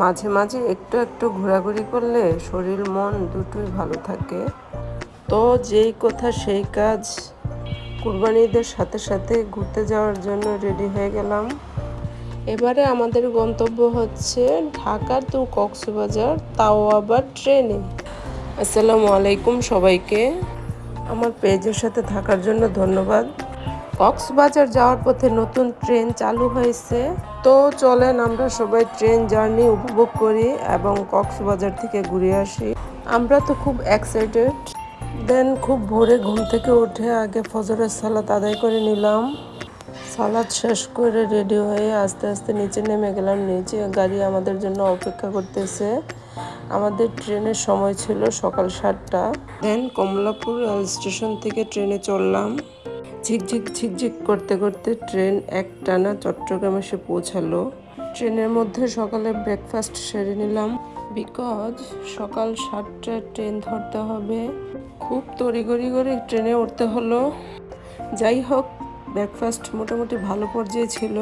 মাঝে মাঝে একটু একটু ঘোরাঘুরি করলে শরীর মন দুটোই ভালো থাকে। তো যেই কথা সেই কাজ, কুরবানি ঈদের সাথে সাথে ঘুরতে যাওয়ার জন্য রেডি হয়ে গেলাম। এবারে আমাদের গন্তব্য হচ্ছে ঢাকা টু কক্সবাজার, তাও আবার ট্রেনে। আসসালামু আলাইকুম সবাইকে, আমার পেজের সাথে থাকার জন্য ধন্যবাদ। কক্সবাজার যাওয়ার পথে নতুন ট্রেন চালু হয়েছে, তো চলেন আমরা সবাই ট্রেন জার্নি উপভোগ করি এবং কক্সবাজার থেকে ঘুরে আসি। আমরা তো খুব এক্সাইটেড। দেন খুব ভোরে ঘুম থেকে উঠে আগে ফজরের সালাত আদায় করে নিলাম। সালাদ শেষ করে রেডি হয়ে আস্তে আস্তে নিচে নেমে গেলাম। নিচে গাড়ি আমাদের জন্য অপেক্ষা করতেছে। আমাদের ট্রেনের সময় ছিল সকাল 7টা। দেন কমলাপুর রেল স্টেশন থেকে ট্রেনে চড়লাম। ঝিকঝিক ঝিকঝিক করতে করতে ট্রেন একটানা চট্টগ্রাম এসে পৌঁছালো। ট্রেনের মধ্যে সকালে ব্রেকফাস্ট সেরে নিলাম, বিকজ সকাল 7টায় ট্রেন ধরতে হবে। খুব তড়িঘড়ি করে ট্রেনে উঠতে হলো। যাই হোক, ব্রেকফাস্ট মোটামুটি ভালো পর্যায়ে ছিল।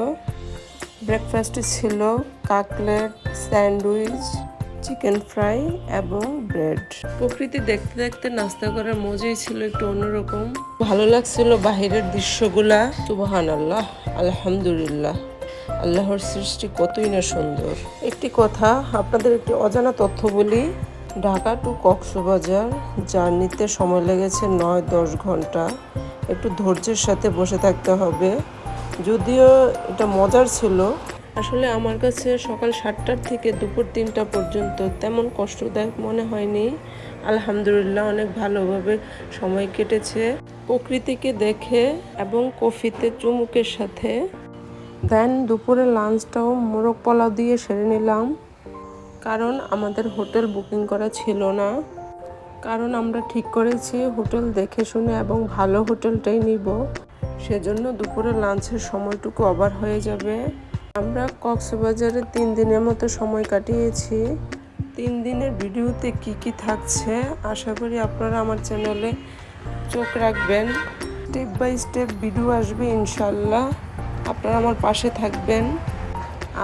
ব্রেকফাস্টে ছিল কাটলেট, স্যান্ডউইচ, চিকেন ফ্রাই এবং ব্রেড। প্রকৃতি দেখতে দেখতে নাস্তা করার মজাই ছিল একটু অন্যরকম। ভালো লাগছিল বাহিরের দৃশ্যগুলা। সুবহানাল্লাহ, আলহামদুলিল্লাহ, আল্লাহর সৃষ্টি কতই না সুন্দর। একটি কথা, আপনাদের একটি অজানা তথ্য বলি। ঢাকা টু কক্সবাজার জার্নিতে সময় লেগেছে 9-10 ঘন্টা। একটু ধৈর্যের সাথে বসে থাকতে হবে। যদিও এটা মজার ছিল। আসলে আমার কাছে সকাল 7টার থেকে দুপুর 3টা পর্যন্ত তেমন কষ্টদায়ক মনে হয়নি। আলহামদুলিল্লাহ, অনেক ভালোভাবে সময় কেটেছে প্রকৃতিকে দেখে এবং কফিতে চুমুকের সাথে। দেন দুপুরে লাঞ্চটাও মোরগ পোলাও দিয়ে সেরে নিলাম, কারণ আমাদের হোটেল বুকিং করা ছিল না। কারণ আমরা ঠিক করেছি হোটেল দেখে শুনে এবং ভালো হোটেলটাই নিব। সেজন্য দুপুরে লাঞ্চের সময়টুকু ওভার হয়ে যাবে। আমরা কক্সবাজারে 3 দিনের মতো সময় কাটিয়েছি। 3 দিনের ভিডিওতে কি কি থাকছে আশা করি আপনারা আমার চ্যানেলে চোখ রাখবেন। স্টেপ বাই স্টেপ ভিডিও আসবে ইনশাল্লাহ। আপনারা আমার পাশে থাকবেন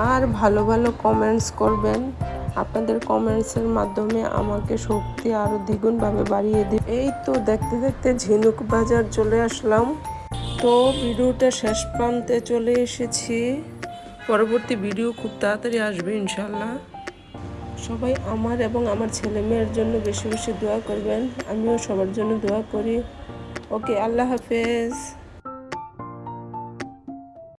আর ভালো ভালো কমেন্টস করবেন। আপনাদের কমেন্টসের মাধ্যমে আমাকে শক্তি আরও দ্বিগুণভাবে বাড়িয়ে দিই। এই তো দেখতে দেখতে ঝিনুক বাজার চলে আসলাম। তো ভিডিওটা শেষ প্রান্তে চলে এসেছি। পরবর্তী ভিডিও খুব তাড়াতাড়ি আসবে ইনশাল্লাহ। সবাই আমার এবং আমার ছেলে মেয়ের জন্য বেশি বেশি দোয়া করবেন। আমিও সবার জন্য দোয়া করি। ওকে, আল্লাহ হাফেজ।